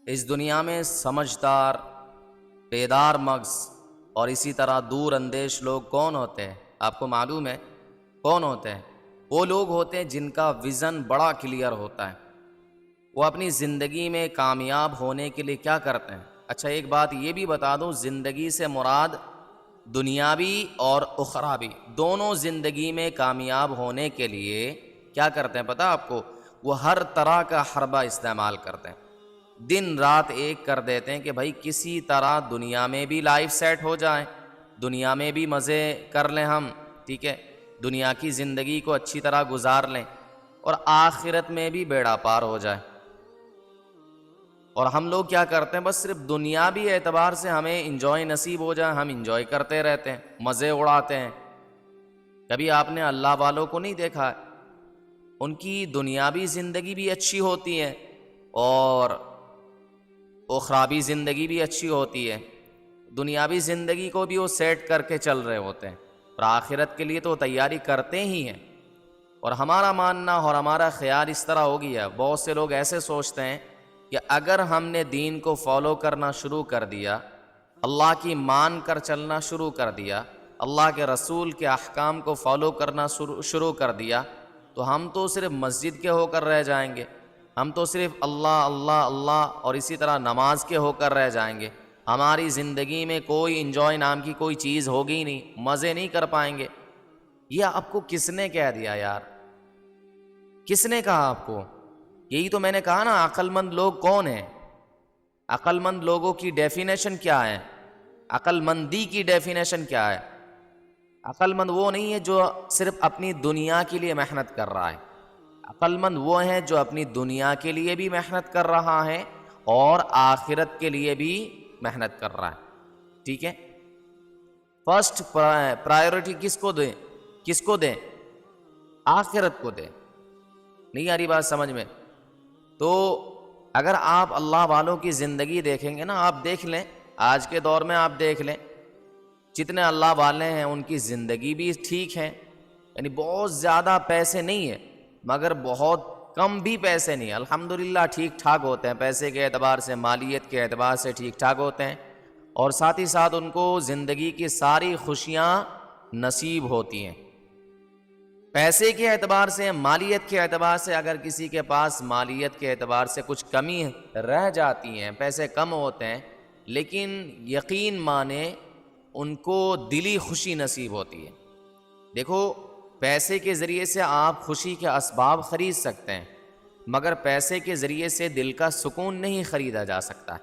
اس دنیا میں سمجھدار، بیدار مغز اور اسی طرح دور اندیش لوگ کون ہوتے ہیں؟ آپ کو معلوم ہے کون ہوتے ہیں؟ وہ لوگ ہوتے ہیں جن کا ویژن بڑا کلیئر ہوتا ہے۔ وہ اپنی زندگی میں کامیاب ہونے کے لیے کیا کرتے ہیں؟ اچھا ایک بات یہ بھی بتا دوں، زندگی سے مراد دنیاوی اور اخروی دونوں زندگی میں کامیاب ہونے کے لیے کیا کرتے ہیں پتہ آپ کو؟ وہ ہر طرح کا حربہ استعمال کرتے ہیں، دن رات ایک کر دیتے ہیں کہ بھائی کسی طرح دنیا میں بھی لائف سیٹ ہو جائے، دنیا میں بھی مزے کر لیں ہم، ٹھیک ہے، دنیا کی زندگی کو اچھی طرح گزار لیں اور آخرت میں بھی بیڑا پار ہو جائے۔ اور ہم لوگ کیا کرتے ہیں؟ بس صرف دنیاوی اعتبار سے ہمیں انجوائے نصیب ہو جائے، ہم انجوائے کرتے رہتے ہیں، مزے اڑاتے ہیں۔ کبھی آپ نے اللہ والوں کو نہیں دیکھا؟ ان کی دنیاوی زندگی بھی اچھی ہوتی ہے اور اخروی زندگی بھی اچھی ہوتی ہے۔ دنیاوی زندگی کو بھی وہ سیٹ کر کے چل رہے ہوتے ہیں اور آخرت کے لیے تو تیاری کرتے ہی ہیں۔ اور ہمارا ماننا اور ہمارا خیال اس طرح ہو گیا، بہت سے لوگ ایسے سوچتے ہیں کہ اگر ہم نے دین کو فالو کرنا شروع کر دیا، اللہ کی مان کر چلنا شروع کر دیا، اللہ کے رسول کے احکام کو فالو کرنا شروع کر دیا، تو ہم تو صرف مسجد کے ہو کر رہ جائیں گے، ہم تو صرف اللہ اللہ اللہ اور اسی طرح نماز کے ہو کر رہ جائیں گے، ہماری زندگی میں کوئی انجوائے نام کی کوئی چیز ہوگی ہی نہیں، مزے نہیں کر پائیں گے۔ یہ آپ کو کس نے کہہ دیا یار؟ کس نے کہا آپ کو؟ یہی تو میں نے کہا نا، عقل مند لوگ کون ہیں؟ عقل مند لوگوں کی ڈیفینیشن کیا ہے؟ عقل مندی کی ڈیفینیشن کیا ہے؟ عقل مند وہ نہیں ہے جو صرف اپنی دنیا کے لیے محنت کر رہا ہے، عقل مند وہ ہے جو اپنی دنیا کے لیے بھی محنت کر رہا ہے اور آخرت کے لیے بھی محنت کر رہا ہے، ٹھیک ہے؟ فرسٹ پرائیورٹی کس کو دیں؟ کس کو دیں؟ آخرت کو دیں۔ نہیں آ رہی بات سمجھ میں؟ تو اگر آپ اللہ والوں کی زندگی دیکھیں گے نا، آپ دیکھ لیں آج کے دور میں، آپ دیکھ لیں جتنے اللہ والے ہیں ان کی زندگی بھی ٹھیک ہے، یعنی بہت زیادہ پیسے نہیں ہیں مگر بہت کم بھی پیسے نہیں ہیں، الحمدللہ ٹھیک ٹھاک ہوتے ہیں، پیسے کے اعتبار سے، مالیت کے اعتبار سے ٹھیک ٹھاک ہوتے ہیں، اور ساتھ ہی ساتھ ان کو زندگی کی ساری خوشیاں نصیب ہوتی ہیں۔ پیسے کے اعتبار سے، مالیت کے اعتبار سے اگر کسی کے پاس مالیت کے اعتبار سے کچھ کمی رہ جاتی ہیں، پیسے کم ہوتے ہیں، لیکن یقین مانے ان کو دلی خوشی نصیب ہوتی ہے۔ دیکھو پیسے کے ذریعے سے آپ خوشی کے اسباب خرید سکتے ہیں مگر پیسے کے ذریعے سے دل کا سکون نہیں خریدا جا سکتا۔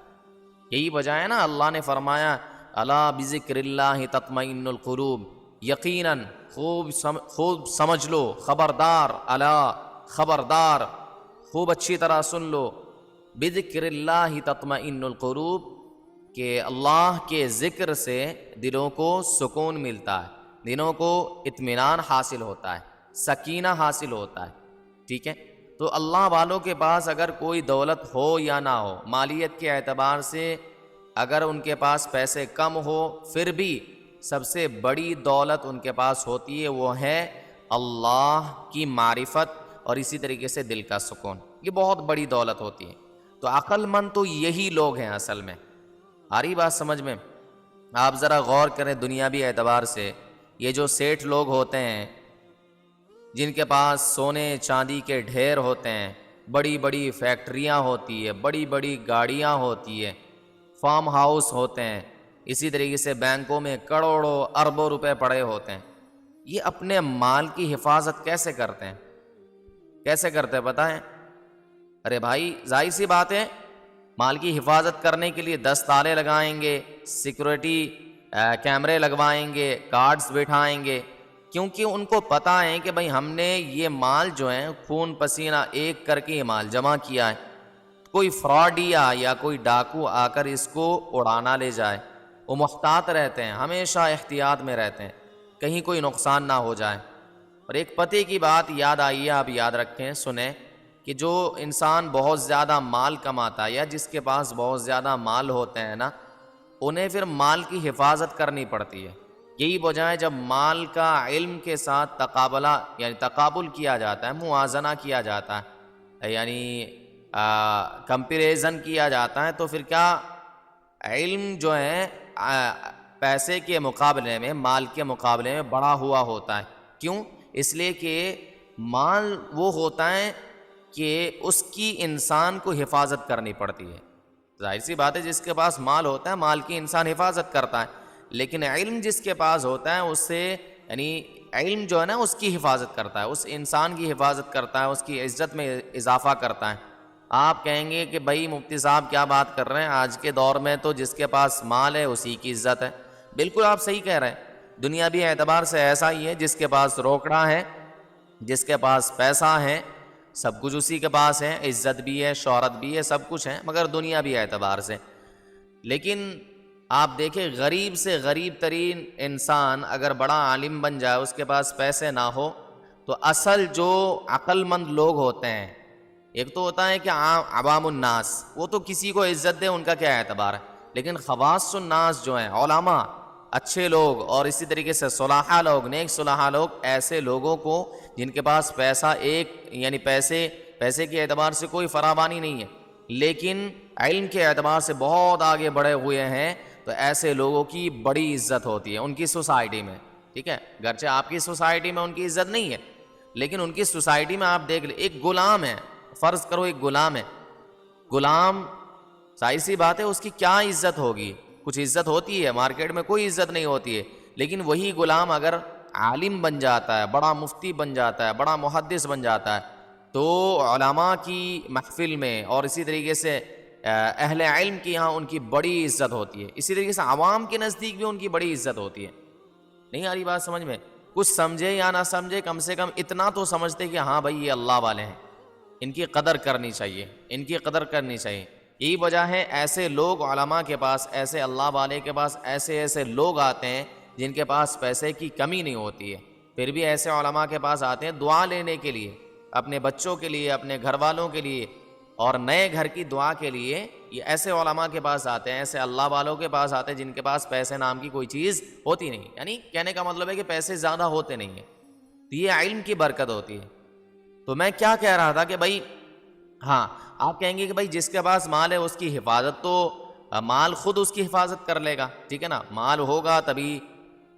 یہی وجہ ہے نا اللہ نے فرمایا الا بذکر اللہ تطمئن القلوب، یقیناً خوب سمجھ لو، خبردار، الا خبردار، خوب اچھی طرح سن لو، بذکر اللہ تطمئن القلوب، کہ اللہ کے ذکر سے دلوں کو سکون ملتا ہے، دلوں کو اطمینان حاصل ہوتا ہے، سکینہ حاصل ہوتا ہے، ٹھیک ہے؟ تو اللہ والوں کے پاس اگر کوئی دولت ہو یا نہ ہو، مالیت کے اعتبار سے اگر ان کے پاس پیسے کم ہو، پھر بھی سب سے بڑی دولت ان کے پاس ہوتی ہے، وہ ہے اللہ کی معرفت اور اسی طریقے سے دل کا سکون، یہ بہت بڑی دولت ہوتی ہے۔ تو عقل مند تو یہی لوگ ہیں اصل میں۔ آ رہی بات سمجھ میں؟ آپ ذرا غور کریں دنیاوی اعتبار سے، یہ جو سیٹھ لوگ ہوتے ہیں جن کے پاس سونے چاندی کے ڈھیر ہوتے ہیں، بڑی بڑی فیکٹریاں ہوتی ہے، بڑی بڑی گاڑیاں ہوتی ہے، فارم ہاؤس ہوتے ہیں، اسی طریقے سے بینکوں میں کروڑوں اربوں روپے پڑے ہوتے ہیں، یہ اپنے مال کی حفاظت کیسے کرتے ہیں؟ کیسے کرتے ہیں پتہ ہے؟ ارے بھائی ظاہر سی بات ہے، مال کی حفاظت کرنے کے لیے 10 تالے لگائیں گے، سیکورٹی کیمرے لگوائیں گے، گارڈز بٹھائیں گے، کیونکہ ان کو پتہ ہے کہ بھئی ہم نے یہ مال جو ہے خون پسینہ ایک کر کے یہ مال جمع کیا ہے، کوئی فراڈیا یا کوئی ڈاکو آ کر اس کو اڑانا لے جائے، وہ محتاط رہتے ہیں، ہمیشہ احتیاط میں رہتے ہیں کہیں کوئی نقصان نہ ہو جائے۔ اور ایک پتے کی بات یاد آئی ہے، آپ یاد رکھیں، سنیں، کہ جو انسان بہت زیادہ مال کماتا ہے یا جس کے پاس بہت زیادہ مال ہوتے ہیں نا، انہیں پھر مال کی حفاظت کرنی پڑتی ہے۔ یہی وجہ ہے جب مال کا علم کے ساتھ تقابلہ یعنی تقابل کیا جاتا ہے، موازنہ کیا جاتا ہے، یعنی کمپیریزن کیا جاتا ہے تو پھر کیا علم جو ہے پیسے کے مقابلے میں، مال کے مقابلے میں بڑا ہوا ہوتا ہے. کیوں؟ اس لیے کہ مال وہ ہوتا ہے کہ اس کی انسان کو حفاظت کرنی پڑتی ہے. ظاہر سی بات ہے جس کے پاس مال ہوتا ہے مال کی انسان حفاظت کرتا ہے، لیکن علم جس کے پاس ہوتا ہے اس سے یعنی علم جو ہے نا اس کی حفاظت کرتا ہے، اس انسان کی حفاظت کرتا ہے، اس کی عزت میں اضافہ کرتا ہے. آپ کہیں گے کہ بھائی مفتی صاحب کیا بات کر رہے ہیں، آج کے دور میں تو جس کے پاس مال ہے اسی کی عزت ہے. بالکل آپ صحیح کہہ رہے ہیں، دنیاوی اعتبار سے ایسا ہی ہے. جس کے پاس روکڑا ہے، جس کے پاس پیسہ ہے، سب کچھ اسی کے پاس ہے، عزت بھی ہے، شہرت بھی ہے، سب کچھ ہے، مگر دنیاوی اعتبار سے. لیکن آپ دیکھیں غریب سے غریب ترین انسان اگر بڑا عالم بن جائے، اس کے پاس پیسے نہ ہو، تو اصل جو عقل مند لوگ ہوتے ہیں، ایک تو ہوتا ہے کہ عوام الناس، وہ تو کسی کو عزت دے ان کا کیا اعتبار ہے، لیکن خواص الناس جو ہیں، علماء، اچھے لوگ، اور اسی طریقے سے صلاحہ لوگ، نیک صلاحہ لوگ، ایسے لوگوں کو جن کے پاس پیسہ یعنی پیسے کے اعتبار سے کوئی فراوانی نہیں ہے لیکن علم کے اعتبار سے بہت آگے بڑھے ہوئے ہیں، تو ایسے لوگوں کی بڑی عزت ہوتی ہے ان کی سوسائٹی میں. ٹھیک ہے، گرچہ آپ کی سوسائٹی میں ان کی عزت نہیں ہے، لیکن ان کی سوسائٹی میں آپ دیکھ لیں، ایک غلام ہے، فرض کرو ایک غلام ہے، غلام ظاہر سی بات ہے اس کی کیا عزت ہوگی، کچھ عزت ہوتی ہے، مارکیٹ میں کوئی عزت نہیں ہوتی ہے. لیکن وہی غلام اگر عالم بن جاتا ہے، بڑا مفتی بن جاتا ہے، بڑا محدث بن جاتا ہے، تو علماء کی محفل میں اور اسی طریقے سے اہل علم کی یہاں ان کی بڑی عزت ہوتی ہے. اسی طریقے سے عوام کے نزدیک بھی ان کی بڑی عزت ہوتی ہے. نہیں آ رہی بات سمجھ میں؟ کچھ سمجھے یا نہ سمجھے، کم سے کم اتنا تو سمجھتے کہ ہاں بھائی یہ اللہ والے ہیں، ان کی قدر کرنی چاہیے، ان کی قدر کرنی چاہیے. یہی وجہ ہے ایسے لوگ علماء کے پاس، ایسے اللہ والے کے پاس ایسے لوگ آتے ہیں جن کے پاس پیسے کی کمی نہیں ہوتی ہے، پھر بھی ایسے علماء کے پاس آتے ہیں دعا لینے کے لیے، اپنے بچوں کے لیے، اپنے گھر والوں کے لیے، اور نئے گھر کی دعا کے لیے. یہ ایسے علماء کے پاس آتے ہیں، ایسے اللہ والوں کے پاس آتے ہیں جن کے پاس پیسے نام کی کوئی چیز ہوتی نہیں. یعنی کہنے کا مطلب ہے کہ پیسے زیادہ ہوتے نہیں ہیں، تو یہ علم کی برکت ہوتی ہے. تو میں کیا کہہ رہا تھا کہ بھائی ہاں آپ کہیں گے کہ بھائی جس کے پاس مال ہے اس کی حفاظت تو مال خود اس کی حفاظت کر لے گا. ٹھیک ہے نا، مال ہوگا تبھی.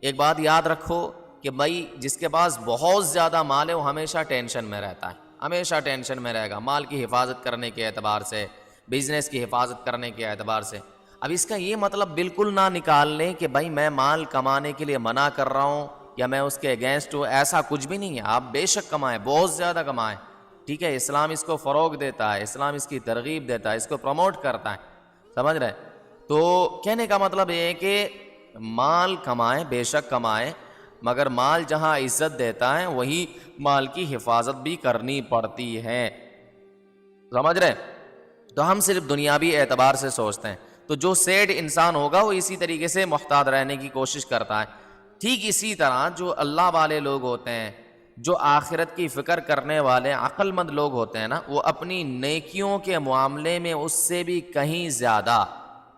ایک بات یاد رکھو کہ بھائی جس کے پاس بہت زیادہ مال ہے وہ ہمیشہ ٹینشن میں رہتا ہے، ہمیشہ ٹینشن میں رہے گا، مال کی حفاظت کرنے کے اعتبار سے، بزنس کی حفاظت کرنے کے اعتبار سے. اب اس کا یہ مطلب بالکل نہ نکال لیں کہ بھائی میں مال کمانے کے لیے منع کر رہا ہوں یا میں اس کے اگینسٹ ہوں، ایسا کچھ بھی نہیں ہے. آپ بے شک کمائیں، بہت زیادہ کمائیں. ٹھیک ہے، اسلام اس کو فروغ دیتا ہے، اسلام اس کی ترغیب دیتا ہے، اس کو پروموٹ کرتا ہے، سمجھ رہے؟ تو کہنے کا مطلب یہ ہے کہ مال کمائیں، بے شک کمائیں، مگر مال جہاں عزت دیتا ہے وہی مال کی حفاظت بھی کرنی پڑتی ہے، سمجھ رہے؟ تو ہم صرف دنیاوی اعتبار سے سوچتے ہیں. تو جو سیڈ انسان ہوگا وہ اسی طریقے سے محتاط رہنے کی کوشش کرتا ہے. ٹھیک اسی طرح جو اللہ والے لوگ ہوتے ہیں، جو آخرت کی فکر کرنے والے عقل مند لوگ ہوتے ہیں نا، وہ اپنی نیکیوں کے معاملے میں اس سے بھی کہیں زیادہ،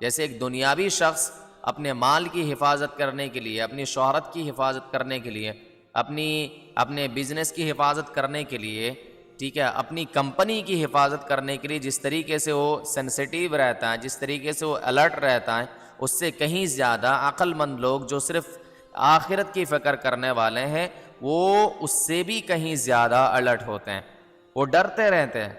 جیسے ایک دنیاوی شخص اپنے مال کی حفاظت کرنے کے لیے، اپنی شہرت کی حفاظت کرنے کے لیے، اپنے بزنس کی حفاظت کرنے کے لیے، ٹھیک ہے، اپنی کمپنی کی حفاظت کرنے کے لیے جس طریقے سے وہ سینسیٹیو رہتا ہے، جس طریقے سے وہ الرٹ رہتا ہے، اس سے کہیں زیادہ عقل مند لوگ جو صرف آخرت کی فکر کرنے والے ہیں، وہ اس سے بھی کہیں زیادہ الرٹ ہوتے ہیں. وہ ڈرتے رہتے ہیں.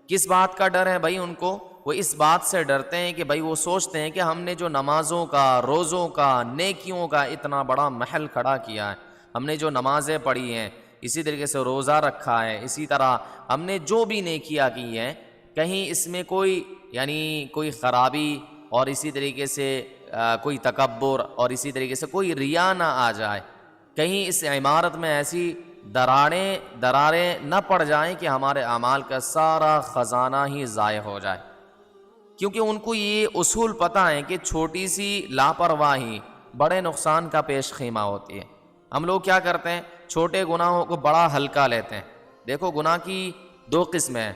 کس بات کا ڈر ہے بھائی ان کو؟ وہ اس بات سے ڈرتے ہیں کہ بھائی وہ سوچتے ہیں کہ ہم نے جو نمازوں کا، روزوں کا، نیکیوں کا اتنا بڑا محل کھڑا کیا ہے، ہم نے جو نمازیں پڑھی ہیں، اسی طریقے سے روزہ رکھا ہے، اسی طرح ہم نے جو بھی نیکیاں کی ہیں، کہیں اس میں کوئی خرابی اور اسی طریقے سے کوئی تکبر اور اسی طریقے سے کوئی ریا نہ آ جائے، کہیں اس عمارت میں ایسی دراریں نہ پڑ جائیں کہ ہمارے اعمال کا سارا خزانہ ہی ضائع ہو جائے. کیونکہ ان کو یہ اصول پتہ ہے کہ چھوٹی سی لاپرواہی بڑے نقصان کا پیش خیمہ ہوتی ہے. ہم لوگ کیا کرتے ہیں؟ چھوٹے گناہوں کو بڑا ہلکا لیتے ہیں. دیکھو گناہ کی دو قسمیں ہیں،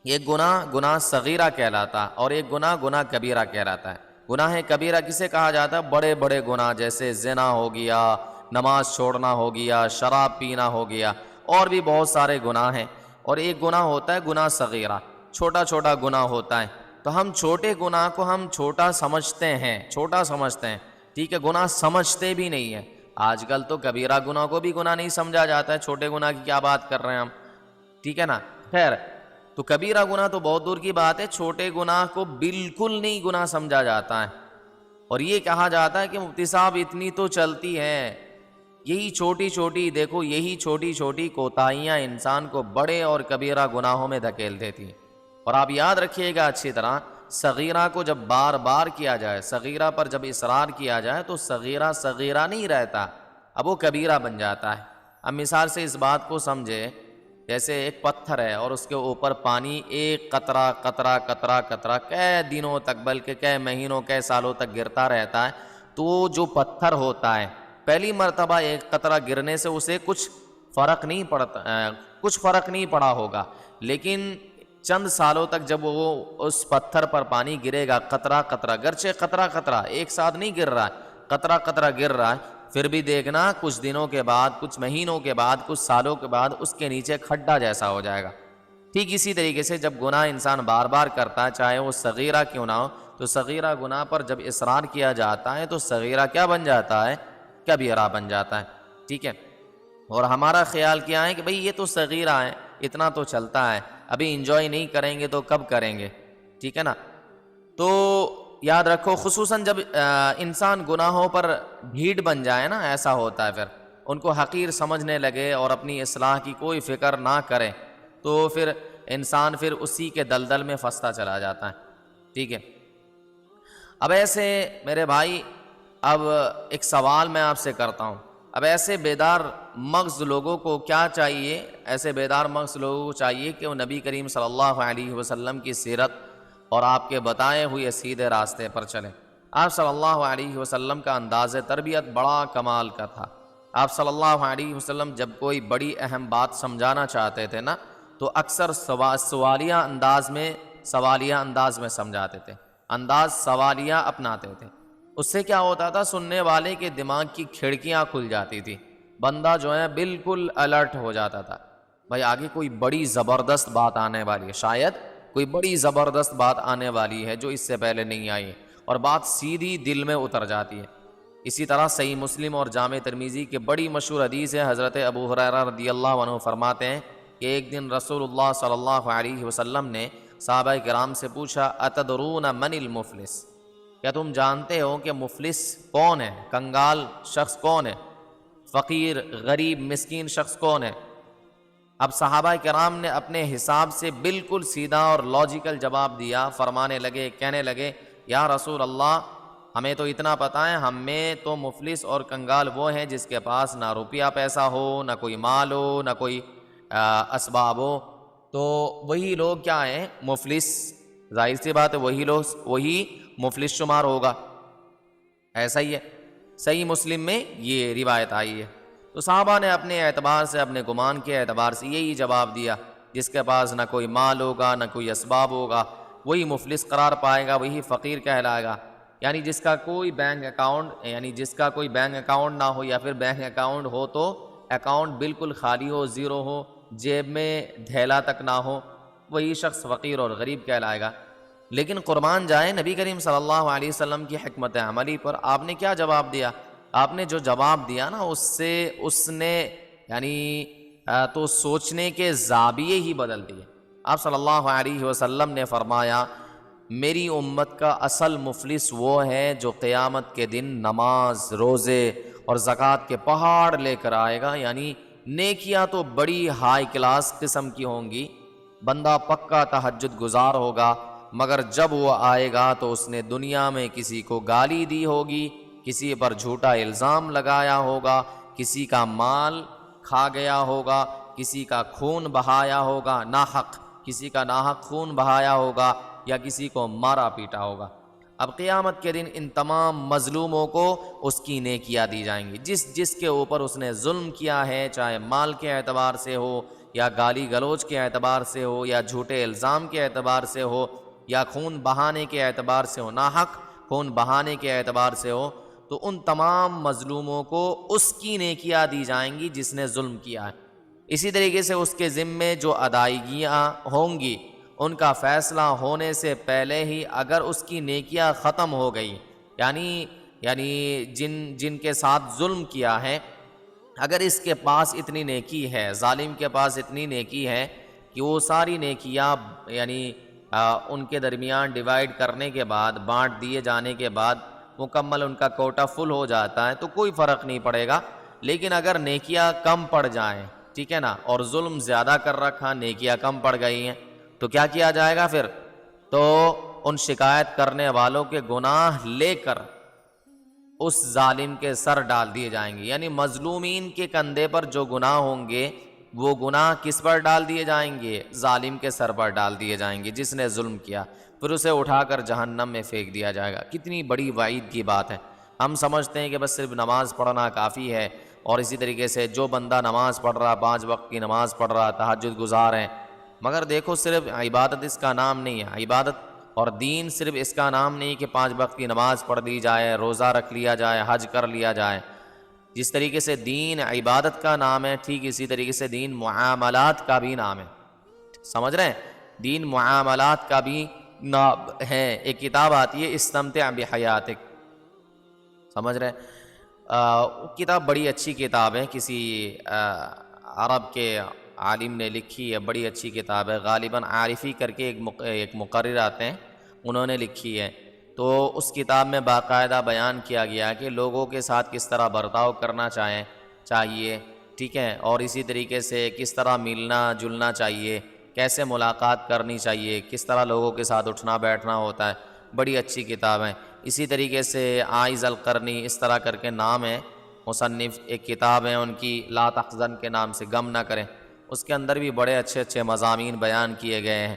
ایک گناہ صغیرہ کہلاتا اور ایک گناہ کبیرہ کہلاتا ہے. گناہ کبیرہ کسے کہا جاتا ہے؟ بڑے بڑے گناہ جیسے زنا ہو گیا، نماز چھوڑنا ہو گیا، شراب پینا ہو گیا، اور بھی بہت سارے گناہ ہیں. اور ایک گناہ ہوتا ہے گناہ صغیرہ. چھوٹا چھوٹا گناہ ہوتا ہے، تو ہم چھوٹے گناہ کو ہم چھوٹا سمجھتے ہیں، ٹھیک ہے، گناہ سمجھتے بھی نہیں ہیں۔ آج کل تو کبیرہ گناہ کو بھی گناہ نہیں سمجھا جاتا ہے، چھوٹے گناہ کی کیا بات کر رہے ہیں ہم، ٹھیک ہے نا۔ خیر، تو کبیرہ گناہ تو بہت دور کی بات ہے، چھوٹے گناہ کو بالکل نہیں گناہ سمجھا جاتا ہے، اور یہ کہا جاتا ہے کہ مفتی صاحب اتنی تو چلتی ہے، یہی چھوٹی چھوٹی کوتاہیاں انسان کو بڑے اور کبیرہ گناہوں میں دھکیل دیتی ہیں۔ اور آپ یاد رکھیے گا اچھی طرح، صغیرہ کو جب بار بار کیا جائے، صغیرہ پر جب اصرار کیا جائے تو صغیرہ صغیرہ نہیں رہتا، اب وہ کبیرہ بن جاتا ہے۔ اب مثال سے اس بات کو سمجھے، جیسے ایک پتھر ہے اور اس کے اوپر پانی ایک قطرہ قطرہ قطرہ قطرہ کئی دنوں تک، بلکہ کئی مہینوں کئی سالوں تک گرتا رہتا ہے، تو جو پتھر ہوتا ہے پہلی مرتبہ ایک قطرہ گرنے سے اسے کچھ فرق نہیں پڑا ہوگا، لیکن چند سالوں تک جب وہ اس پتھر پر پانی گرے گا قطرہ قطرہ، گرچہ قطرہ قطرہ ایک ساتھ نہیں گر رہا ہے، قطرہ قطرہ گر رہا ہے، پھر بھی دیکھنا کچھ دنوں کے بعد، کچھ مہینوں کے بعد، کچھ سالوں کے بعد اس کے نیچے کھڈا جیسا ہو جائے گا۔ ٹھیک اسی طریقے سے جب گناہ انسان بار بار کرتا ہے، چاہے وہ صغیرہ کیوں نہ ہو، تو صغیرہ گناہ پر جب اصرار کیا جاتا ہے تو صغیرہ کیا بن جاتا ہے؟ کبیرہ بن جاتا ہے، ٹھیک ہے۔ اور ہمارا خیال کیا ہے کہ بھئی یہ تو صغیرہ ہے، اتنا تو چلتا ہے، ابھی انجوائے نہیں کریں گے تو کب کریں گے، ٹھیک ہے نا۔ تو یاد رکھو، خصوصاً جب انسان گناہوں پر بھیڑ بن جائے نا، ایسا ہوتا ہے، پھر ان کو حقیر سمجھنے لگے اور اپنی اصلاح کی کوئی فکر نہ کرے، تو پھر انسان پھر اسی کے دلدل میں پھنستا چلا جاتا ہے، ٹھیک ہے۔ اب ایسے میرے بھائی، اب ایک سوال میں آپ سے کرتا ہوں، اب ایسے بیدار مغز لوگوں کو کیا چاہیے؟ ایسے بیدار مغز لوگوں کو چاہیے کہ وہ نبی کریم صلی اللہ علیہ وسلم کی سیرت اور آپ کے بتائے ہوئے سیدھے راستے پر چلیں۔ آپ صلی اللہ علیہ وسلم کا انداز تربیت بڑا کمال کا تھا۔ آپ صلی اللہ علیہ وسلم جب کوئی بڑی اہم بات سمجھانا چاہتے تھے نا، تو اکثر سوالیہ انداز میں سمجھاتے تھے، انداز سوالیہ اپناتے تھے۔ اس سے کیا ہوتا تھا؟ سننے والے کے دماغ کی کھڑکیاں کھل جاتی تھی، بندہ جو ہے بالکل الرٹ ہو جاتا تھا، بھائی آگے کوئی بڑی زبردست بات آنے والی ہے، شاید کوئی بڑی زبردست بات آنے والی ہے جو اس سے پہلے نہیں آئی ہے، اور بات سیدھی دل میں اتر جاتی ہے۔ اسی طرح صحیح مسلم اور جامع ترمذی کی بڑی مشہور حدیث ہے، حضرت ابو ہریرہ رضی اللہ عنہ فرماتے ہیں کہ ایک دن رسول اللہ صلی اللہ علیہ وسلم نے صحابہ کرام سے پوچھا، اتدرون من المفلس، کیا تم جانتے ہو کہ مفلس کون ہے؟ کنگال شخص کون ہے؟ فقیر، غریب، مسکین شخص کون ہے؟ اب صحابہ کرام نے اپنے حساب سے بالکل سیدھا اور لاجیکل جواب دیا، فرمانے لگے، کہنے لگے، یا رسول اللہ، ہمیں تو اتنا پتہ ہے، ہم میں تو مفلس اور کنگال وہ ہیں جس کے پاس نہ روپیہ پیسہ ہو، نہ کوئی مال ہو، نہ کوئی اسباب ہو، تو وہی لوگ کیا ہیں؟ مفلس، ظاہر سی بات ہے وہی مفلس شمار ہوگا، ایسا ہی ہے۔ صحیح مسلم میں یہ روایت آئی ہے۔ تو صحابہ نے اپنے اعتبار سے، اپنے گمان کے اعتبار سے یہی جواب دیا، جس کے پاس نہ کوئی مال ہوگا، نہ کوئی اسباب ہوگا، وہی مفلس قرار پائے گا، وہی فقیر کہلائے گا۔ یعنی جس کا کوئی بینک اکاؤنٹ نہ ہو، یا پھر بینک اکاؤنٹ ہو تو اکاؤنٹ بالکل خالی ہو، زیرو ہو، جیب میں دھیلا تک نہ ہو، وہی شخص فقیر اور غریب کہلائے گا۔ لیکن قربان جائے نبی کریم صلی اللہ علیہ وسلم کی حکمت عملی پر، آپ نے کیا جواب دیا؟ آپ نے جو جواب دیا نا، اس نے یعنی تو سوچنے کے زاویے ہی بدل دیے۔ آپ صلی اللہ علیہ وسلم نے فرمایا، میری امت کا اصل مفلس وہ ہے جو قیامت کے دن نماز، روزے اور زکوٰۃ کے پہاڑ لے کر آئے گا، یعنی نیکیاں تو بڑی ہائی کلاس قسم کی ہوں گی، بندہ پکا تہجد گزار ہوگا، مگر جب وہ آئے گا تو اس نے دنیا میں کسی کو گالی دی ہوگی، کسی پر جھوٹا الزام لگایا ہوگا، کسی کا مال کھا گیا ہوگا، کسی کا خون بہایا ہوگا ناحق، کسی کا ناحق خون بہایا ہوگا، یا کسی کو مارا پیٹا ہوگا۔ اب قیامت کے دن ان تمام مظلوموں کو اس کی نیکیاں دی جائیں گی، جس کے اوپر اس نے ظلم کیا ہے، چاہے مال کے اعتبار سے ہو، یا گالی گلوچ کے اعتبار سے ہو، یا جھوٹے الزام کے اعتبار سے ہو، یا خون بہانے کے اعتبار سے ہو، ناحق خون بہانے کے اعتبار سے ہو، تو ان تمام مظلوموں کو اس کی نیکیاں دی جائیں گی جس نے ظلم کیا ہے۔ اسی طریقے سے اس کے ذمے جو ادائیگیاں ہوں گی، ان کا فیصلہ ہونے سے پہلے ہی اگر اس کی نیکیاں ختم ہو گئی، یعنی جن کے ساتھ ظلم کیا ہے، اگر اس کے پاس اتنی نیکی ہے، ظالم کے پاس اتنی نیکی ہے کہ وہ ساری نیکیاں یعنی ان کے درمیان ڈیوائیڈ کرنے کے بعد، بانٹ دیے جانے کے بعد مکمل ان کا کوٹا فل ہو جاتا ہے تو کوئی فرق نہیں پڑے گا۔ لیکن اگر نیکیاں کم پڑ جائیں، ٹھیک ہے نا، اور ظلم زیادہ کر رکھا، نیکیاں کم پڑ گئی ہیں، تو کیا کیا جائے گا پھر؟ تو ان شکایت کرنے والوں کے گناہ لے کر اس ظالم کے سر ڈال دیے جائیں گے، یعنی مظلومین کے کندھے پر جو گناہ ہوں گے وہ گناہ کس پر ڈال دیے جائیں گے؟ ظالم کے سر پر ڈال دیے جائیں گے جس نے ظلم کیا، پھر اسے اٹھا کر جہنم میں پھینک دیا جائے گا۔ کتنی بڑی وعید کی بات ہے۔ ہم سمجھتے ہیں کہ بس صرف نماز پڑھنا کافی ہے، اور اسی طریقے سے جو بندہ نماز پڑھ رہا، 5 وقت کی نماز پڑھ رہا، تہجد گزار ہے، مگر دیکھو صرف عبادت اس کا نام نہیں ہے۔ عبادت اور دین صرف اس کا نام نہیں کہ 5 وقت کی نماز پڑھ لی جائے، روزہ رکھ لیا جائے، حج کر لیا جائے۔ جس طریقے سے دین عبادت کا نام ہے، ٹھیک اسی طریقے سے دین معاملات کا بھی نام ہے۔ سمجھ رہے ہیں؟ دین معاملات کا بھی نام ہے۔ ایک کتاب آتی ہے استمتع بحیاتک، سمجھ رہے ہیں؟ کتاب بڑی اچھی کتاب ہے، کسی عرب کے عالم نے لکھی ہے، بڑی اچھی کتاب ہے، غالباً عارفی کر کے ایک مقرر آتے ہیں، انہوں نے لکھی ہے۔ تو اس کتاب میں باقاعدہ بیان کیا گیا کہ لوگوں کے ساتھ کس طرح برتاؤ کرنا چاہیے، ٹھیک ہے، اور اسی طریقے سے کس طرح ملنا جلنا چاہیے، کیسے ملاقات کرنی چاہیے، کس طرح لوگوں کے ساتھ اٹھنا بیٹھنا ہوتا ہے۔ بڑی اچھی کتاب ہے۔ اسی طریقے سے عائض القرنی، اس طرح کر کے نام ہے مصنف، ایک کتاب ہے ان کی، لا تحزن کے نام سے، غم نہ کریں، اس کے اندر بھی بڑے اچھے اچھے مضامین بیان کیے گئے ہیں،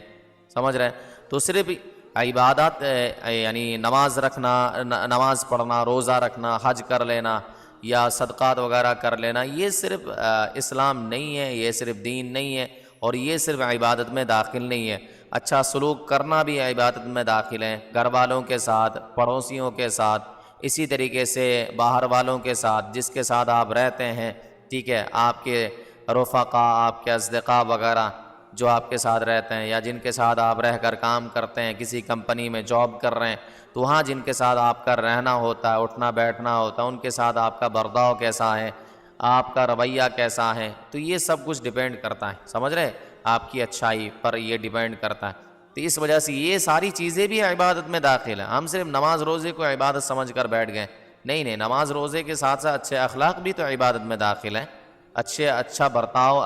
سمجھ رہے ہیں؟ تو صرف عبادات یعنی نماز رکھنا، نماز پڑھنا، روزہ رکھنا، حج کر لینا یا صدقات وغیرہ کر لینا، یہ صرف اسلام نہیں ہے، یہ صرف دین نہیں ہے، اور یہ صرف عبادت میں داخل نہیں ہے۔ اچھا سلوک کرنا بھی عبادت میں داخل ہے، گھر والوں کے ساتھ، پڑوسیوں کے ساتھ، اسی طریقے سے باہر والوں کے ساتھ، جس کے ساتھ آپ رہتے ہیں، ٹھیک ہے، آپ کے رفقا، آپ کے اصدقاء وغیرہ جو آپ کے ساتھ رہتے ہیں، یا جن کے ساتھ آپ رہ کر کام کرتے ہیں، کسی کمپنی میں جاب کر رہے ہیں، تو وہاں جن کے ساتھ آپ کا رہنا ہوتا ہے، اٹھنا بیٹھنا ہوتا ہے، ان کے ساتھ آپ کا برتاؤ کیسا ہے، آپ کا رویہ کیسا ہے، تو یہ سب کچھ ڈیپینڈ کرتا ہے، سمجھ رہے؟ آپ کی اچھائی پر یہ ڈیپینڈ کرتا ہے۔ تو اس وجہ سے یہ ساری چیزیں بھی عبادت میں داخل ہیں۔ ہم صرف نماز روزے کو عبادت سمجھ کر بیٹھ گئے، نہیں، نماز روزے کے ساتھ ساتھ اچھے اخلاق بھی تو عبادت میں داخل ہیں۔ اچھا برتاؤ،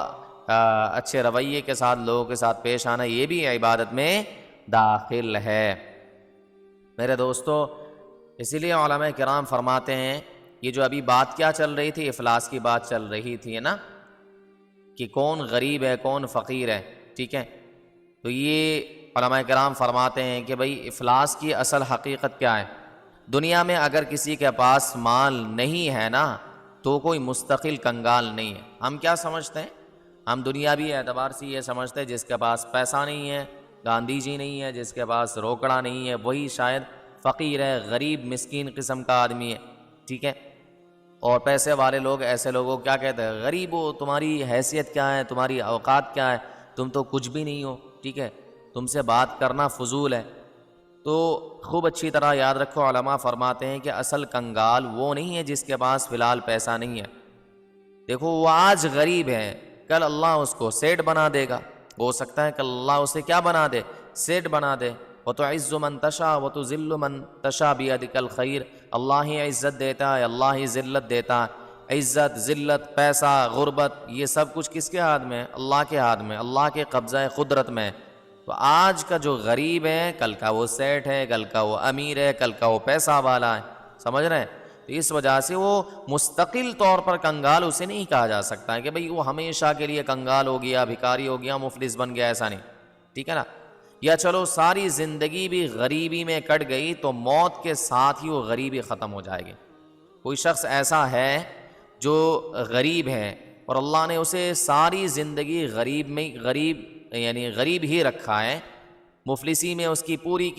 اچھے رویے کے ساتھ لوگوں کے ساتھ پیش آنا، یہ بھی عبادت میں داخل ہے۔ میرے دوستو، اسی لیے علماء کرام فرماتے ہیں، یہ جو ابھی بات کیا چل رہی تھی، افلاس کی بات چل رہی تھی نا، کہ کون غریب ہے کون فقیر ہے، ٹھیک ہے، تو یہ علماء کرام فرماتے ہیں کہ بھئی افلاس کی اصل حقیقت کیا ہے؟ دنیا میں اگر کسی کے پاس مال نہیں ہے نا، تو کوئی مستقل کنگال نہیں ہے۔ ہم کیا سمجھتے ہیں؟ ہم دنیاوی اعتبار سے یہ سمجھتے ہیں جس کے پاس پیسہ نہیں ہے، گاندھی جی نہیں ہے، جس کے پاس روکڑا نہیں ہے، وہی شاید فقیر ہے، غریب مسکین قسم کا آدمی ہے، ٹھیک ہے۔ اور پیسے والے لوگ ایسے لوگوں کیا کہتے ہیں؟ غریب ہو، تمہاری حیثیت کیا ہے، تمہاری اوقات کیا ہے، تم تو کچھ بھی نہیں ہو، ٹھیک ہے، تم سے بات کرنا فضول ہے۔ تو خوب اچھی طرح یاد رکھو، علماء فرماتے ہیں کہ اصل کنگال وہ نہیں ہے جس کے پاس فی الحال پیسہ نہیں ہے۔ دیکھو وہ آج غریب ہے، کل اللہ اس کو سیٹ بنا دے گا، ہو سکتا ہے کل اللہ اسے کیا بنا دے؟ سیٹ بنا دے۔ وَتُعِزُّ مَن تَشَاءُ وَتُذِلُّ مَن تَشَاءُ بِيَدِكَ الْخَيْرُ، اللہ ہی عزت دیتا ہے، اللہ ہی ذلت دیتا ہے۔ عزت، ذلت، پیسہ، غربت، یہ سب کچھ کس کے ہاتھ میں ہے؟ اللہ کے ہاتھ میں، اللہ کے قبضہ قدرت میں۔ تو آج کا جو غریب ہے، کل کا وہ سیٹ ہے، کل کا وہ امیر ہے، کل کا وہ پیسہ والا ہے، سمجھ رہے ہیں؟ تو اس وجہ سے وہ مستقل طور پر کنگال اسے نہیں کہا جا سکتا ہے کہ بھئی وہ ہمیشہ کے لیے کنگال ہو گیا، بھکاری ہو گیا، مفلس بن گیا، ایسا نہیں، ٹھیک ہے نا۔ یا چلو ساری زندگی بھی غریبی میں کٹ گئی تو موت کے ساتھ ہی وہ غریبی ختم ہو جائے گی۔ کوئی شخص ایسا ہے جو غریب ہے اور اللہ نے اسے ساری زندگی غریب ہی رکھا ہے، مفلسی میں اس کی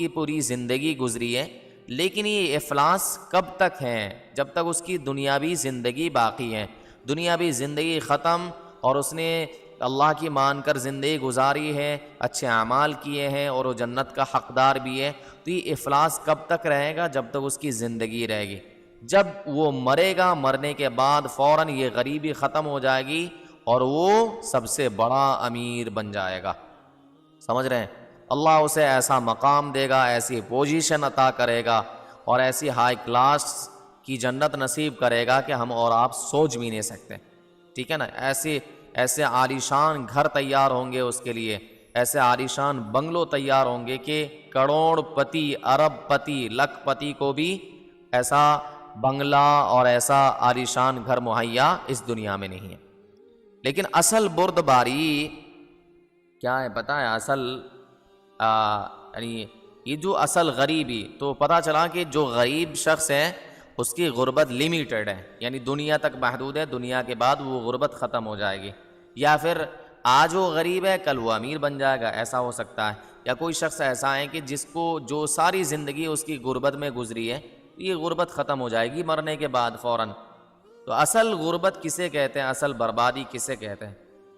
پوری زندگی گزری ہے، لیکن یہ افلاس کب تک ہے؟ جب تک اس کی دنیاوی زندگی باقی ہے۔ دنیاوی زندگی ختم اور اس نے اللہ کی مان کر زندگی گزاری ہے، اچھے اعمال کیے ہیں اور وہ جنت کا حقدار بھی ہے، تو یہ افلاس کب تک رہے گا؟ جب تک اس کی زندگی رہے گی۔ جب وہ مرے گا، مرنے کے بعد فوراً یہ غریبی ختم ہو جائے گی اور وہ سب سے بڑا امیر بن جائے گا۔ سمجھ رہے ہیں؟ اللہ اسے ایسا مقام دے گا، ایسی پوزیشن عطا کرے گا اور ایسی ہائی کلاس کی جنت نصیب کرے گا کہ ہم اور آپ سوچ بھی نہیں سکتے، ٹھیک ہے نا؟ ایسے عالیشان گھر تیار ہوں گے اس کے لیے، ایسے عالیشان بنگلو تیار ہوں گے کہ کروڑ پتی، ارب پتی، لکھ پتی کو بھی ایسا بنگلہ اور ایسا عالیشان گھر مہیا اس دنیا میں نہیں ہے۔ لیکن اصل بردباری کیا ہے پتہ ہے؟ اصل یعنی یہ جو اصل غریبی، تو پتہ چلا کہ جو غریب شخص ہے اس کی غربت لیمیٹڈ ہے، یعنی دنیا تک محدود ہے، دنیا کے بعد وہ غربت ختم ہو جائے گی، یا پھر آج وہ غریب ہے کل وہ امیر بن جائے گا، ایسا ہو سکتا ہے۔ یا کوئی شخص ایسا ہے کہ جس کو جو ساری زندگی اس کی غربت میں گزری ہے، یہ غربت ختم ہو جائے گی مرنے کے بعد فوراً۔ تو اصل غربت کسے کہتے ہیں؟ اصل بربادی کسے کہتے ہیں؟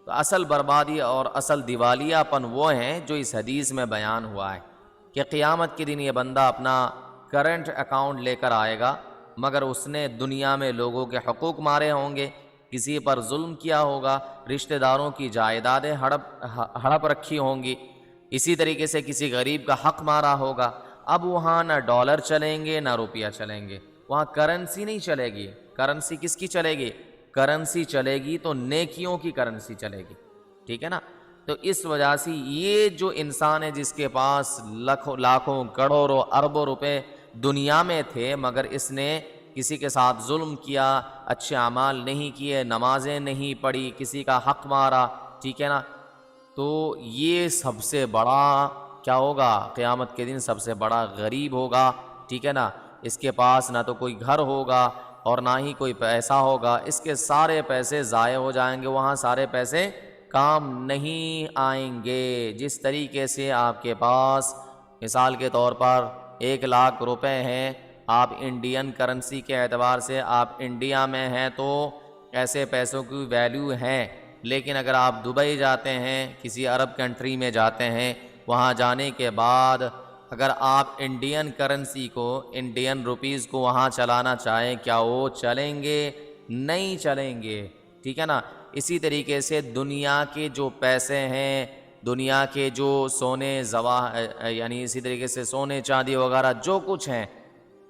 تو اصل بربادی اور اصل دیوالیہ پن وہ ہیں جو اس حدیث میں بیان ہوا ہے کہ قیامت کے دن یہ بندہ اپنا کرنٹ اکاؤنٹ لے کر آئے گا، مگر اس نے دنیا میں لوگوں کے حقوق مارے ہوں گے، کسی پر ظلم کیا ہوگا، رشتہ داروں کی جائیدادیں ہڑپ رکھی ہوں گی، اسی طریقے سے کسی غریب کا حق مارا ہوگا۔ اب وہاں نہ ڈالر چلیں گے نہ روپیہ چلیں گے، وہاں کرنسی نہیں چلے گی۔ کرنسی کس کی چلے گی؟ کرنسی چلے گی تو نیکیوں کی کرنسی چلے گی، ٹھیک ہے نا؟ تو اس وجہ سے یہ جو انسان ہے جس کے پاس لاکھوں کروڑوں اربوں روپے دنیا میں تھے، مگر اس نے کسی کے ساتھ ظلم کیا، اچھے اعمال نہیں کیے، نمازیں نہیں پڑھی، کسی کا حق مارا، ٹھیک ہے نا؟ تو یہ سب سے بڑا کیا ہوگا؟ قیامت کے دن سب سے بڑا غریب ہوگا، ٹھیک ہے نا؟ اس کے پاس نہ تو کوئی گھر ہوگا اور نہ ہی کوئی پیسہ ہوگا، اس کے سارے پیسے ضائع ہو جائیں گے، وہاں سارے پیسے کام نہیں آئیں گے۔ جس طریقے سے آپ کے پاس مثال کے طور پر 1,00,000 روپے ہیں، آپ انڈین کرنسی کے اعتبار سے آپ انڈیا میں ہیں تو ایسے پیسوں کی ویلیو ہے، لیکن اگر آپ دبئی جاتے ہیں، کسی عرب کنٹری میں جاتے ہیں، وہاں جانے کے بعد اگر آپ انڈین کرنسی کو، انڈین روپیز کو وہاں چلانا چاہیں، کیا وہ چلیں گے؟ نہیں چلیں گے، ٹھیک ہے نا؟ اسی طریقے سے دنیا کے جو پیسے ہیں، دنیا کے جو سونے یعنی اسی طریقے سے سونے چاندی وغیرہ جو کچھ ہیں،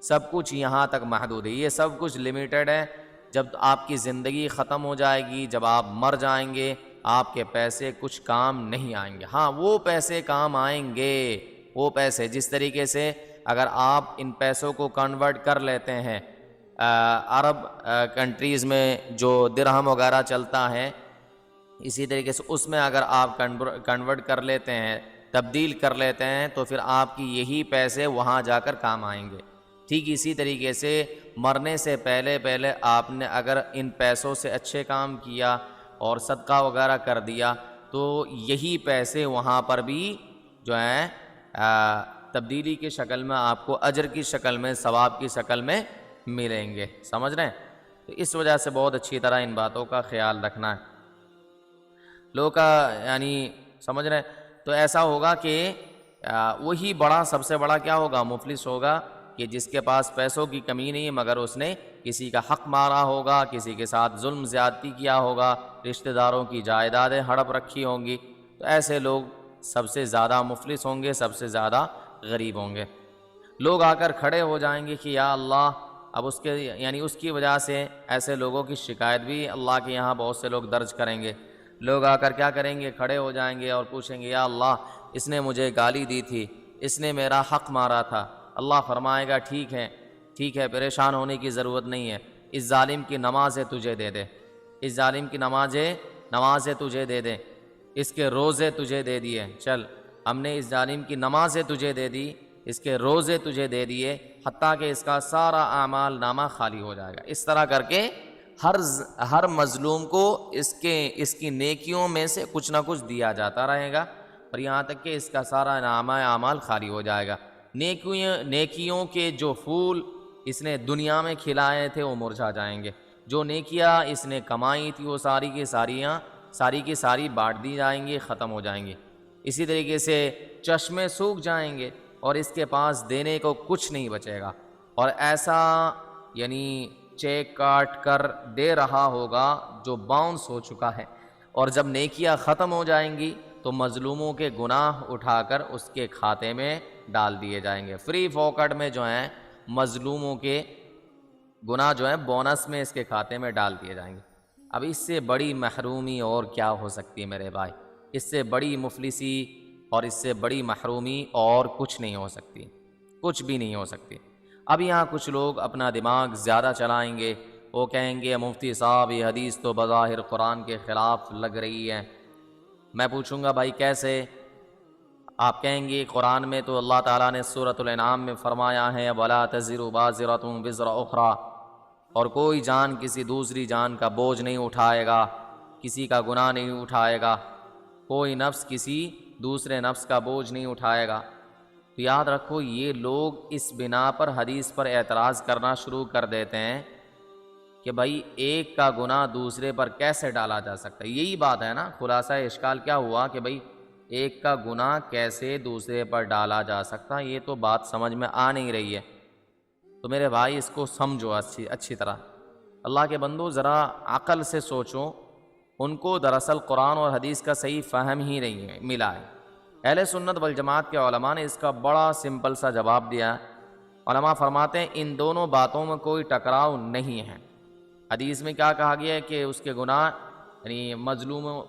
سب کچھ یہاں تک محدود ہے، یہ سب کچھ لمیٹڈ ہے۔ جب آپ کی زندگی ختم ہو جائے گی، جب آپ مر جائیں گے، آپ کے پیسے کچھ کام نہیں آئیں گے۔ ہاں وہ پیسے کام آئیں گے، وہ پیسے جس طریقے سے اگر آپ ان پیسوں کو کنورٹ کر لیتے ہیں، عرب کنٹریز میں جو درہم وغیرہ چلتا ہے، اسی طریقے سے اس میں اگر آپ کنورٹ کر لیتے ہیں، تبدیل کر لیتے ہیں، تو پھر آپ کی یہی پیسے وہاں جا کر کام آئیں گے۔ ٹھیک اسی طریقے سے مرنے سے پہلے آپ نے اگر ان پیسوں سے اچھے کام کیا اور صدقہ وغیرہ کر دیا، تو یہی پیسے وہاں پر بھی جو ہیں تبدیلی کی شکل میں آپ کو اجر کی شکل میں، ثواب کی شکل میں ملیں گے۔ سمجھ رہے ہیں؟ تو اس وجہ سے بہت اچھی طرح ان باتوں کا خیال رکھنا ہے لوگ کا، یعنی سمجھ رہے ہیں؟ تو ایسا ہوگا کہ وہی بڑا، سب سے بڑا کیا ہوگا؟ مفلس ہوگا کہ جس کے پاس پیسوں کی کمی نہیں ہے، مگر اس نے کسی کا حق مارا ہوگا، کسی کے ساتھ ظلم زیادتی کیا ہوگا، رشتہ داروں کی جائیدادیں ہڑپ رکھی ہوں گی۔ تو ایسے لوگ سب سے زیادہ مفلس ہوں گے، سب سے زیادہ غریب ہوں گے۔ لوگ آ کر کھڑے ہو جائیں گے کہ یا اللہ، اب اس کے یعنی اس کی وجہ سے ایسے لوگوں کی شکایت بھی اللہ کے یہاں بہت سے لوگ درج کریں گے۔ لوگ آ کر کیا کریں گے؟ کھڑے ہو جائیں گے اور پوچھیں گے یا اللہ، اس نے مجھے گالی دی تھی، اس نے میرا حق مارا تھا۔ اللہ فرمائے گا ٹھیک ہے، پریشان ہونے کی ضرورت نہیں ہے، اس ظالم کی نمازیں تجھے دے دے، اس ظالم کی نمازیں تجھے دے دے، اس کے روزے تجھے دے دیے، چل ہم نے اس ظالم کی نمازیں تجھے دے دی، اس کے روزے تجھے دے دیے، حتیٰ کہ اس کا سارا اعمال نامہ خالی ہو جائے گا۔ اس طرح کر کے ہر مظلوم کو اس کی نیکیوں میں سے کچھ نہ کچھ دیا جاتا رہے گا، اور یہاں تک کہ اس کا سارا نامہ اعمال خالی ہو جائے گا۔ نیکیوں کے جو پھول اس نے دنیا میں کھلائے تھے وہ مرجھا جائیں گے، جو نیکیاں اس نے کمائی تھی وہ ساری کی ساریاں ساری کی ساری بانٹ دی جائیں گی، ختم ہو جائیں گی۔ اسی طریقے سے چشمے سوکھ جائیں گے اور اس کے پاس دینے کو کچھ نہیں بچے گا، اور ایسا یعنی چیک کاٹ کر دے رہا ہوگا جو باؤنس ہو چکا ہے۔ اور جب نیکیاں ختم ہو جائیں گی تو مظلوموں کے گناہ اٹھا کر اس کے کھاتے میں ڈال دیے جائیں گے۔ فری فوکٹ میں جو ہیں مظلوموں کے گناہ جو ہیں بونس میں اس کے کھاتے میں ڈال دیے جائیں گے۔ اب اس سے بڑی محرومی اور کیا ہو سکتی ہے میرے بھائی؟ اس سے بڑی مفلسی اور اس سے بڑی محرومی اور کچھ نہیں ہو سکتی، کچھ بھی نہیں ہو سکتی۔ اب یہاں کچھ لوگ اپنا دماغ زیادہ چلائیں گے، وہ کہیں گے مفتی صاحب یہ حدیث تو بظاہر قرآن کے خلاف لگ رہی ہے۔ میں پوچھوں گا بھائی کیسے؟ آپ کہیں گے قرآن میں تو اللہ تعالیٰ نے سورۃ الانعام میں فرمایا ہے وَلَا تَزِرُ وَازِرَةٌ وِزْرَ أُخْرَىٰ، اور کوئی جان کسی دوسری جان کا بوجھ نہیں اٹھائے گا، کسی کا گناہ نہیں اٹھائے گا، کوئی نفس کسی دوسرے نفس کا بوجھ نہیں اٹھائے گا۔ تو یاد رکھو یہ لوگ اس بنا پر حدیث پر اعتراض کرنا شروع کر دیتے ہیں کہ بھائی ایک کا گناہ دوسرے پر کیسے ڈالا جا سکتا ہے۔ یہی بات ہے نا، خلاصہ اشکال کیا ہوا کہ بھائی ایک کا گناہ کیسے دوسرے پر ڈالا جا سکتا، یہ تو بات سمجھ میں آ نہیں رہی ہے۔ تو میرے بھائی اس کو سمجھو اچھی طرح، اللہ کے بندو ذرا عقل سے سوچو۔ ان کو دراصل قرآن اور حدیث کا صحیح فہم ہی نہیں ملا ہے۔ اہل سنت والجماعت کے علماء نے اس کا بڑا سمپل سا جواب دیا۔ علماء فرماتے ہیں ان دونوں باتوں میں کوئی ٹکراؤ نہیں ہے۔ حدیث میں کیا کہا گیا ہے کہ اس کے گناہ یعنی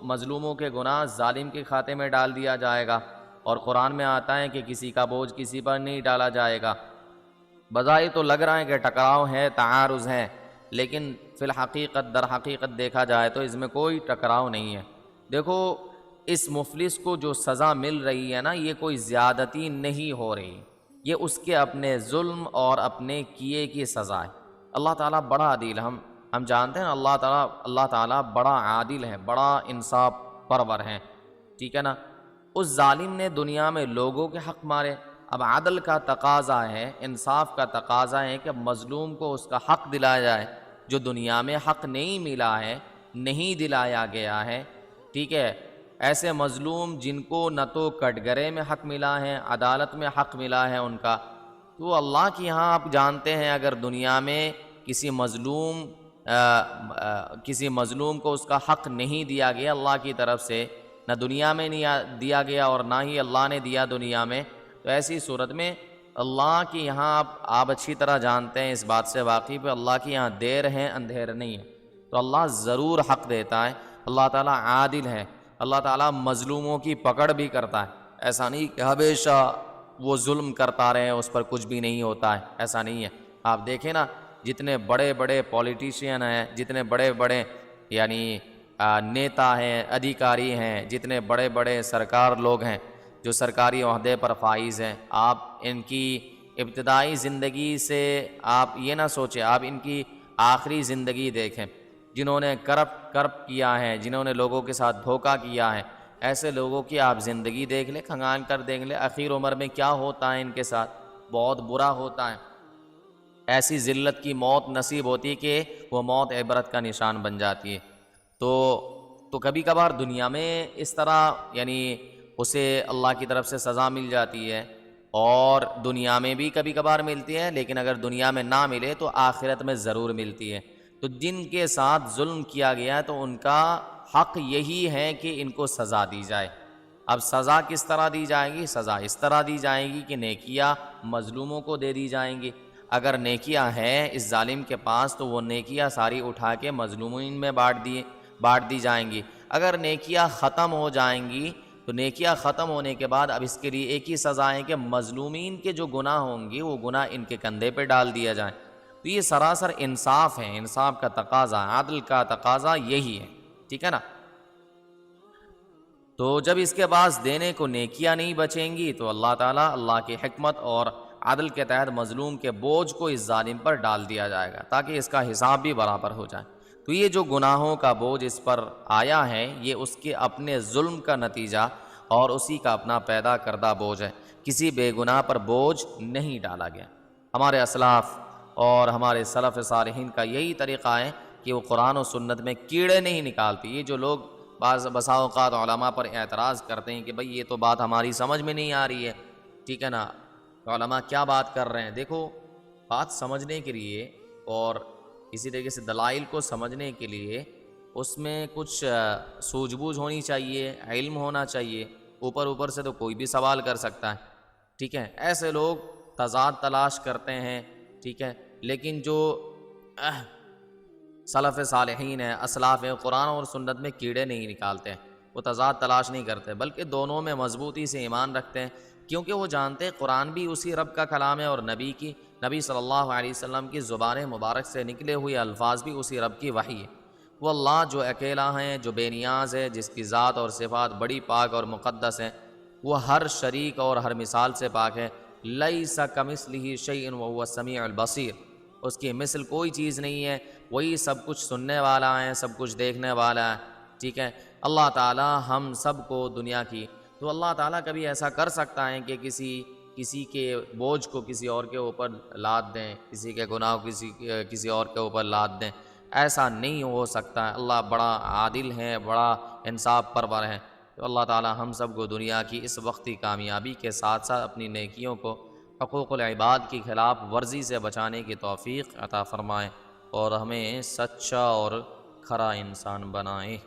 مظلوموں کے گناہ ظالم کے کھاتے میں ڈال دیا جائے گا، اور قرآن میں آتا ہے کہ کسی کا بوجھ کسی پر نہیں ڈالا جائے گا۔ بظاہر تو لگ رہا ہے کہ ٹکراؤ ہے، تعارض ہے، لیکن فی الحقیقت در حقیقت دیکھا جائے تو اس میں کوئی ٹکراؤ نہیں ہے۔ دیکھو اس مفلس کو جو سزا مل رہی ہے نا، یہ کوئی زیادتی نہیں ہو رہی، یہ اس کے اپنے ظلم اور اپنے کیے کی سزا ہے۔ اللہ تعالیٰ بڑا عادل، ہم جانتے ہیں اللہ تعالیٰ بڑا عادل ہے، بڑا انصاف پرور ہے، ٹھیک ہے نا۔ اس ظالم نے دنیا میں لوگوں کے حق مارے، اب عدل کا تقاضا ہے، انصاف کا تقاضا ہے کہ مظلوم کو اس کا حق دلایا جائے، جو دنیا میں حق نہیں ملا ہے، نہیں دلایا گیا ہے، ٹھیک ہے۔ ایسے مظلوم جن کو نہ تو کٹگرے میں حق ملا ہے، عدالت میں حق ملا ہے ان کا، تو اللہ کے یہاں آپ جانتے ہیں اگر دنیا میں کسی مظلوم کو اس کا حق نہیں دیا گیا اللہ کی طرف سے، نہ دنیا میں نہیں دیا گیا اور نہ ہی اللہ نے دیا دنیا میں، تو ایسی صورت میں اللہ کے یہاں آپ اچھی طرح جانتے ہیں، اس بات سے واقف ہے، اللہ کے یہاں دیر ہے اندھیر نہیں ہے، تو اللہ ضرور حق دیتا ہے۔ اللہ تعالیٰ عادل ہے، اللہ تعالیٰ مظلوموں کی پکڑ بھی کرتا ہے، ایسا نہیں کہ ہمیشہ وہ ظلم کرتا رہے اس پر کچھ بھی نہیں ہوتا ہے، ایسا نہیں ہے۔ آپ دیکھیں نا جتنے بڑے بڑے پولیٹیشین ہیں، جتنے بڑے بڑے یعنی نیتا ہیں، ادھیکاری ہیں، جتنے بڑے بڑے سرکار لوگ ہیں جو سرکاری عہدے پر فائز ہیں، آپ ان کی ابتدائی زندگی سے آپ یہ نہ سوچیں، آپ ان کی آخری زندگی دیکھیں، جنہوں نے کرپ کیا ہے، جنہوں نے لوگوں کے ساتھ دھوکہ کیا ہے، ایسے لوگوں کی آپ زندگی دیکھ لیں، کھنگان کر دیکھ لیں، آخر عمر میں کیا ہوتا ہے ان کے ساتھ، بہت برا ہوتا ہے۔ ایسی ذلت کی موت نصیب ہوتی ہے کہ وہ موت عبرت کا نشان بن جاتی ہے۔ تو کبھی کبھار دنیا میں اس طرح یعنی اسے اللہ کی طرف سے سزا مل جاتی ہے، اور دنیا میں بھی کبھی کبھار ملتی ہے، لیکن اگر دنیا میں نہ ملے تو آخرت میں ضرور ملتی ہے۔ تو جن کے ساتھ ظلم کیا گیا ہے تو ان کا حق یہی ہے کہ ان کو سزا دی جائے۔ اب سزا کس طرح دی جائے گی؟ سزا اس طرح دی جائے گی کہ نیکیاں مظلوموں کو دے دی جائیں گی۔ اگر نیکیاں ہیں اس ظالم کے پاس تو وہ نیکیاں ساری اٹھا کے مظلومین میں بانٹ دی جائیں گی۔ اگر نیکیاں ختم ہو جائیں گی تو نیکیاں ختم ہونے کے بعد اب اس کے لیے ایک ہی سزا ہے کہ مظلومین کے جو گناہ ہوں گے وہ گناہ ان کے کندھے پہ ڈال دیا جائیں۔ تو یہ سراسر انصاف ہے، انصاف کا تقاضا، عدل کا تقاضا یہی ہے، ٹھیک ہے نا۔ تو جب اس کے پاس دینے کو نیکیاں نہیں بچیں گی تو اللہ تعالیٰ اللہ کی حکمت اور عدل کے تحت مظلوم کے بوجھ کو اس ظالم پر ڈال دیا جائے گا تاکہ اس کا حساب بھی برابر ہو جائے۔ تو یہ جو گناہوں کا بوجھ اس پر آیا ہے یہ اس کے اپنے ظلم کا نتیجہ اور اسی کا اپنا پیدا کردہ بوجھ ہے، کسی بے گناہ پر بوجھ نہیں ڈالا گیا۔ ہمارے اسلاف اور ہمارے سلف صالحین کا یہی طریقہ ہے کہ وہ قرآن و سنت میں کیڑے نہیں نکالتے۔ یہ جو لوگ بسا اوقات علماء پر اعتراض کرتے ہیں کہ بھئی یہ تو بات ہماری سمجھ میں نہیں آ رہی ہے، ٹھیک ہے نا، علماء کیا بات کر رہے ہیں؟ دیکھو، بات سمجھنے کے لیے اور اسی طریقے سے دلائل کو سمجھنے کے لیے اس میں کچھ سوجھ بوجھ ہونی چاہیے، علم ہونا چاہیے، اوپر سے تو کوئی بھی سوال کر سکتا ہے، ٹھیک ہے؟ ایسے لوگ تضاد تلاش کرتے ہیں، ٹھیک ہے، لیکن جو سلف صالحین ہیں، اسلاف ہیں، قرآن اور سنت میں کیڑے نہیں نکالتے ہیں، وہ تضاد تلاش نہیں کرتے، بلکہ دونوں میں مضبوطی سے ایمان رکھتے ہیں، کیونکہ وہ جانتے ہیں قرآن بھی اسی رب کا کلام ہے اور نبی صلی اللہ علیہ وسلم کی زبان مبارک سے نکلے ہوئے الفاظ بھی اسی رب کی وحی ہے۔ وہ اللہ جو اکیلا ہیں، جو بے نیاز ہے، جس کی ذات اور صفات بڑی پاک اور مقدس ہیں، وہ ہر شریک اور ہر مثال سے پاک ہے۔ لیس کمثلہ شیء وہو السمیع البصیر، اس کی مثل کوئی چیز نہیں ہے، وہی سب کچھ سننے والا ہے، سب کچھ دیکھنے والا ہے، ٹھیک ہے۔ اللہ تعالی ہم سب کو دنیا کی، تو اللہ تعالیٰ کبھی ایسا کر سکتا ہے کہ کسی کے بوجھ کو کسی اور کے اوپر لاد دیں، کسی کے گناہ کو کسی اور کے اوپر لاد دیں، ایسا نہیں ہو سکتا ہے۔ اللہ بڑا عادل ہے، بڑا انصاف پرور ہے۔ تو اللہ تعالیٰ ہم سب کو دنیا کی اس وقتی کامیابی کے ساتھ ساتھ اپنی نیکیوں کو حقوق العباد کی خلاف ورزی سے بچانے کی توفیق عطا فرمائے اور ہمیں سچا اور کھرا انسان بنائے۔